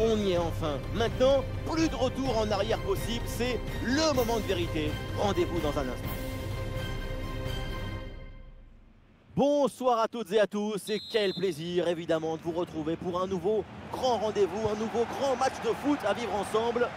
On y est enfin. Maintenant, plus de retour en arrière possible. C'est le moment de vérité. Rendez-vous dans un instant. Bonsoir à toutes et à tous. Et quel plaisir, évidemment, de vous retrouver pour un nouveau grand rendez-vous, un nouveau grand match de foot à vivre ensemble.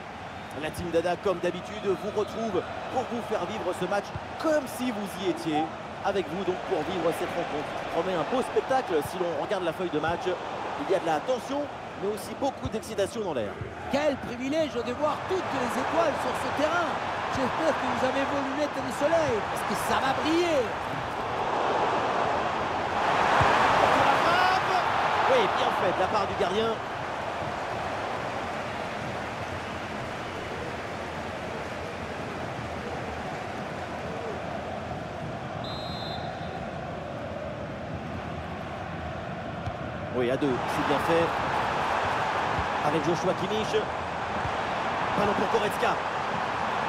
La team Dada, comme d'habitude, vous retrouve pour vous faire vivre ce match comme si vous y étiez. Avec vous, donc, pour vivre cette rencontre. On promet un beau spectacle si l'on regarde la feuille de match. Il y a de la tension, mais aussi beaucoup d'excitation dans l'air. Quel privilège de voir toutes les étoiles sur ce terrain. J'espère que vous avez vos lunettes de soleil, parce que ça va briller. Oui, bien fait de la part du gardien. Oui, à deux, c'est bien fait. Avec Joshua Kimmich. Ballon pour Goretzka.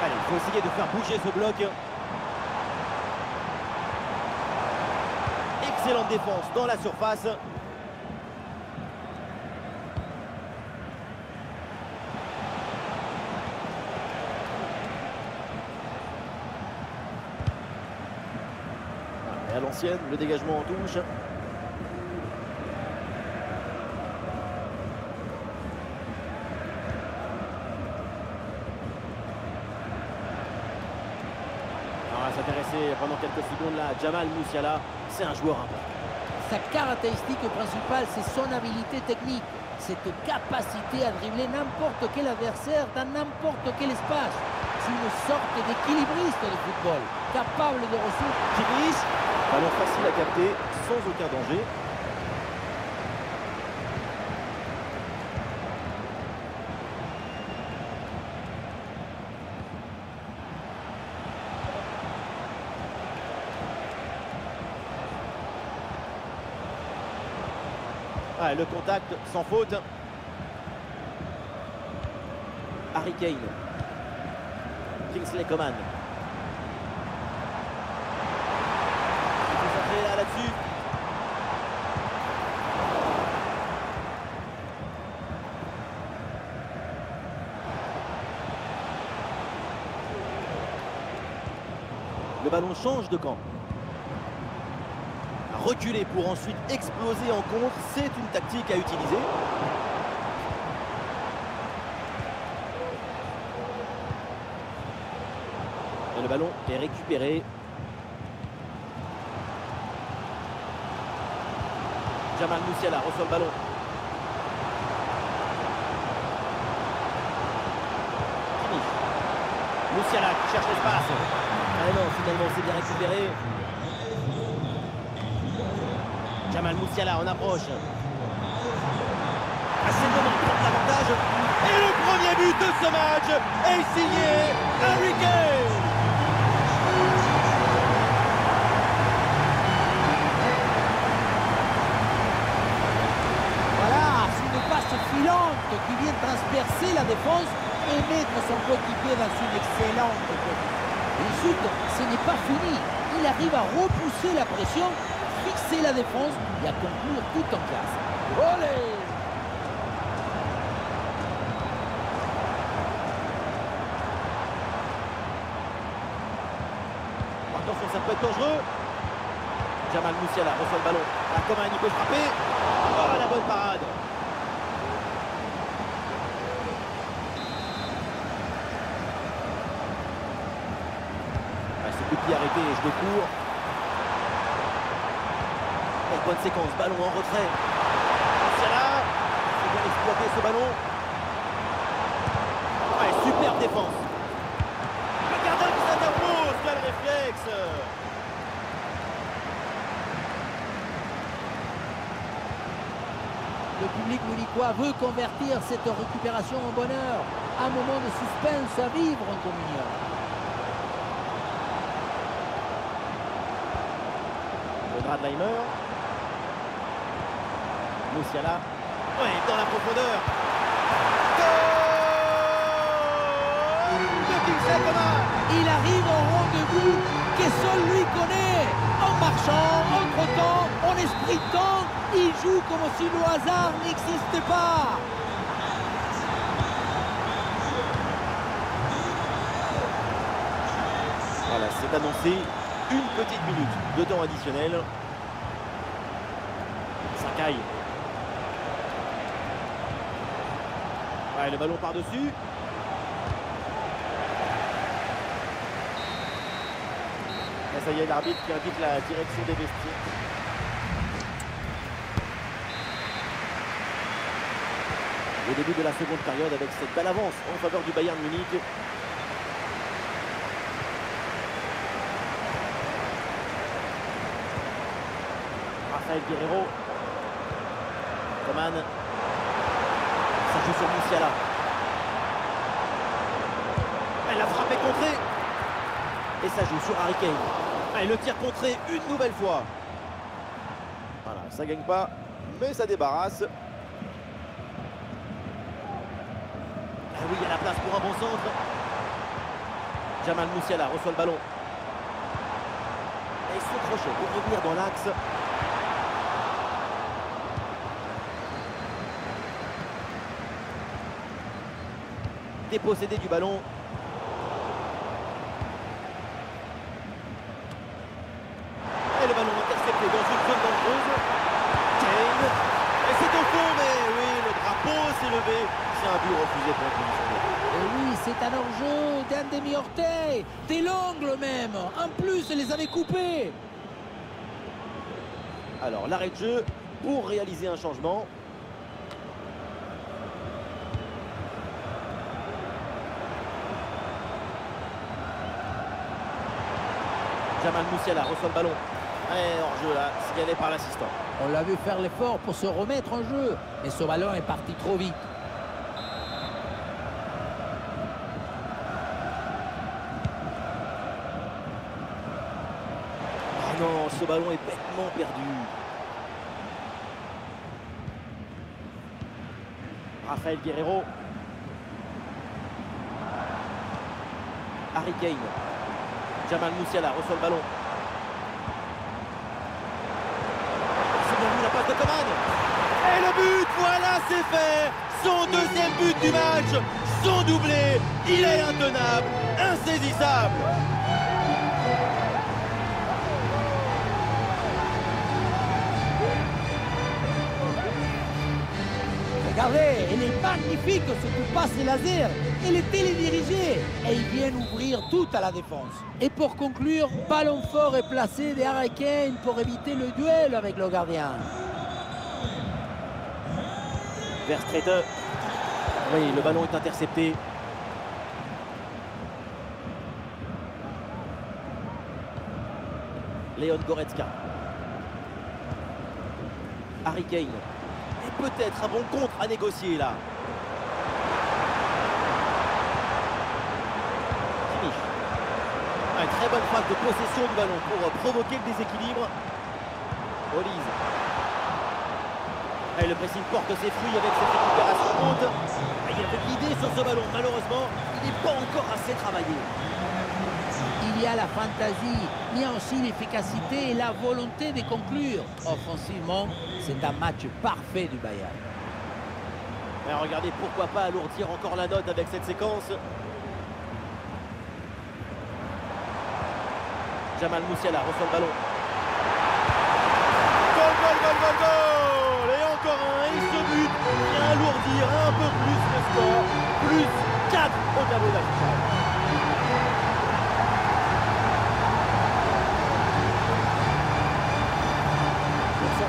Allez, il faut essayer de faire bouger ce bloc. Excellente défense dans la surface. Et à l'ancienne, le dégagement en touche. S'intéresser pendant quelques secondes là, Jamal Musiala, c'est un joueur important. Sa caractéristique principale, c'est son habilité technique. Cette capacité à dribbler n'importe quel adversaire dans n'importe quel espace. C'est une sorte d'équilibriste de football, capable de ressources. Kimmich, ballon facile à capter, sans aucun danger. Ah, le contact sans faute. Harry Kane. Kingsley Coman. Il faut s'entrer là-dessus. Le ballon change de camp. Reculer pour ensuite exploser en contre, c'est une tactique à utiliser. Et le ballon est récupéré. Jamal Musiala reçoit le ballon. Musiala qui cherche l'espace. Ah non, finalement c'est bien récupéré. Jamal Musiala en approche. Ah, c'est le moment de prendre l'avantage. Et le premier but de ce match est signé Harry Kane. Voilà, c'est une passe filante qui vient transpercer la défense et mettre son coéquipier dans une excellente position. Ensuite, ce n'est pas fini. Il arrive à repousser la pression, fixer la défense et à conclure tout en classe. Olé! Attention, ça peut être dangereux. Jamal Musiala reçoit le ballon. La Coman, il peut frapper. Oh, la bonne parade. Ah, ce coup de pied arrêté et je de cours. Bonne séquence, ballon en retrait. Musiala, il faut bien exploiter ce ballon. Ouais, superbe défense. Le gardien qui s'interpose, quel réflexe. Le public munichois veut convertir cette récupération en bonheur. Un moment de suspense à vivre en communion. Le Dradleimer. Musiala, ouais, dans la profondeur. Goal de Kingsley Coman. Il arrive au rendez-vous que seul lui connaît. En marchant, en trottant, en sprintant, il joue comme si le hasard n'existait pas. Voilà, c'est annoncé. Une petite minute de temps additionnel. Sakai. Ouais, le ballon par-dessus. Et ça y est, l'arbitre qui indique la direction des vestiaires. Au début de la seconde période avec cette belle avance en faveur du Bayern Munich. Rafael Guerreiro. Coman. Ça joue sur Musiala. Elle a frappé contrée. Et ça joue sur Harry Kane. Et le tir contré une nouvelle fois. Voilà, ça gagne pas, mais ça débarrasse. Ah oui, il y a la place pour un bon centre. Jamal Musiala reçoit le ballon. Et il se crochet pour revenir dans l'axe. Dépossédé du ballon. Et le ballon intercepté dans une zone dangereuse. Kane. Et c'est au fond, mais oui, le drapeau s'est levé. C'est un but refusé pour la position. Et oui, c'est un hors-jeu d'un demi-orteil, des l'ongle même. En plus, elle les avait coupés. Alors, l'arrêt de jeu pour réaliser un changement. Jamal Musiala reçoit le ballon. Et hors-jeu là, signalé par l'assistant. On l'a vu faire l'effort pour se remettre en jeu, mais ce ballon est parti trop vite. Ah non, ce ballon est bêtement perdu. Rafael Guerreiro. Harry Kane. Jamal Musiala reçoit le ballon. C'est bien vu la passe de Coman. Et le but, voilà, c'est fait. Son deuxième but du match. Son doublé. Il est intenable, insaisissable. Regardez, elle est magnifique cette passe laser. Elle est télédirigée et ils viennent ouvrir tout à la défense. Et pour conclure, ballon fort est placé de Harry Kane pour éviter le duel avec le gardien. Verstraete. Oui, le ballon est intercepté. Leon Goretzka. Harry Kane. Et peut-être un bon contre à négocier là. Kimmich. Une très bonne phase de possession du ballon pour provoquer le déséquilibre. Olise. Et le pressing porte ses fruits avec cette récupération haute. Et il y avait de l'idée sur ce ballon. Malheureusement, il n'est pas encore assez travaillé. Il y a la fantaisie, mais aussi l'efficacité et la volonté de conclure. Offensivement, c'est un match parfait du Bayern. Mais regardez, pourquoi pas alourdir encore la note avec cette séquence. Jamal Musiala reçoit le ballon. Goal, goal, goal, goal, goal! Et encore un, et ce but vient alourdir un peu plus le score. Plus 4 au tableau d'affichage.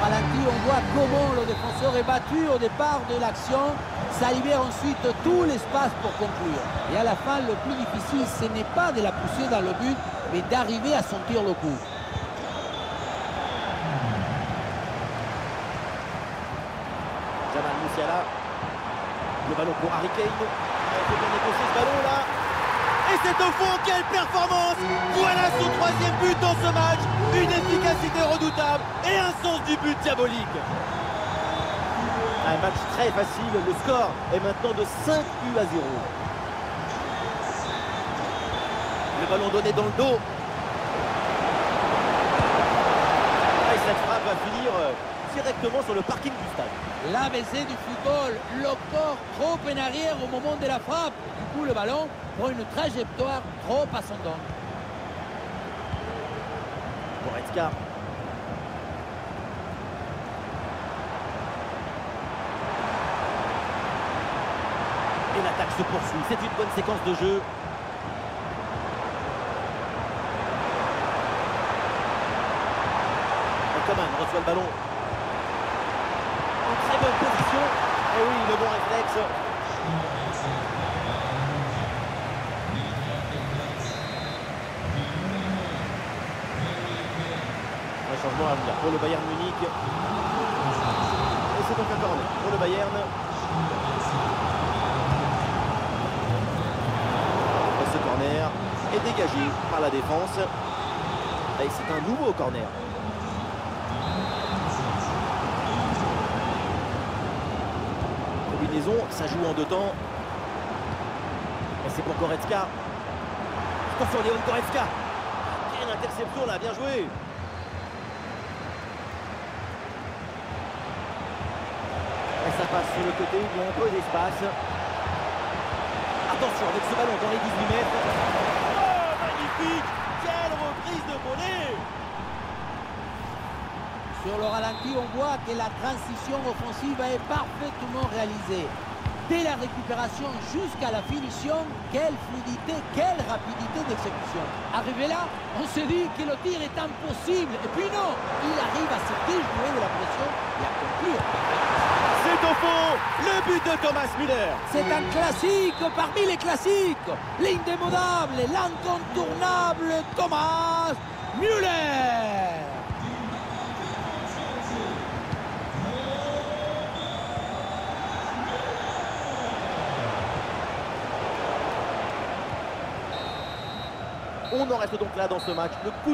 Ralenti, on voit comment le défenseur est battu au départ de l'action. Ça libère ensuite tout l'espace pour conclure. Et à la fin, le plus difficile, ce n'est pas de la pousser dans le but, mais d'arriver à sentir le coup. Jamal Musiala. Le ballon pour Harry Kane. Il faut bien négocier ce ballon là. Et c'est au fond, quelle performance! Voilà son troisième but dans ce match. Une efficacité redoutable et un sens du but diabolique. Un match très facile, le score est maintenant de 5 buts à 0. Le ballon donné dans le dos. Et cette frappe va finir directement sur le parking du stade. L'ABC du football, le corps trop en arrière au moment de la frappe. Du coup, le ballon prend une trajectoire trop ascendante. Goretzka. Et l'attaque se poursuit. C'est une bonne séquence de jeu. Coman reçoit le ballon. En très bonne position. Et oui, le bon réflexe. Un changement à venir pour le Bayern Munich. Et c'est donc un corner pour le Bayern. Et ce corner est dégagé par la défense. Et c'est un nouveau corner. Combinaison, ça joue en deux temps. Et c'est pour Goretzka. Attention, Léon Goretzka. Quelle interception là, bien joué. Et ça passe sur le côté, il y a un peu d'espace. Attention avec ce ballon dans les 18 mètres. Oh, magnifique. Quelle reprise de volée. Sur le ralenti, on voit que la transition offensive est parfaitement réalisée. Dès la récupération jusqu'à la finition, quelle fluidité, quelle rapidité d'exécution. Arrivé là, on se dit que le tir est impossible. Et puis non, il arrive à se déjouer de la pression et à conclure. C'est au fond, le but de Thomas Müller. C'est un classique parmi les classiques. L'indémodable, l'incontournable Thomas Müller. On en reste donc là dans ce match. Le coup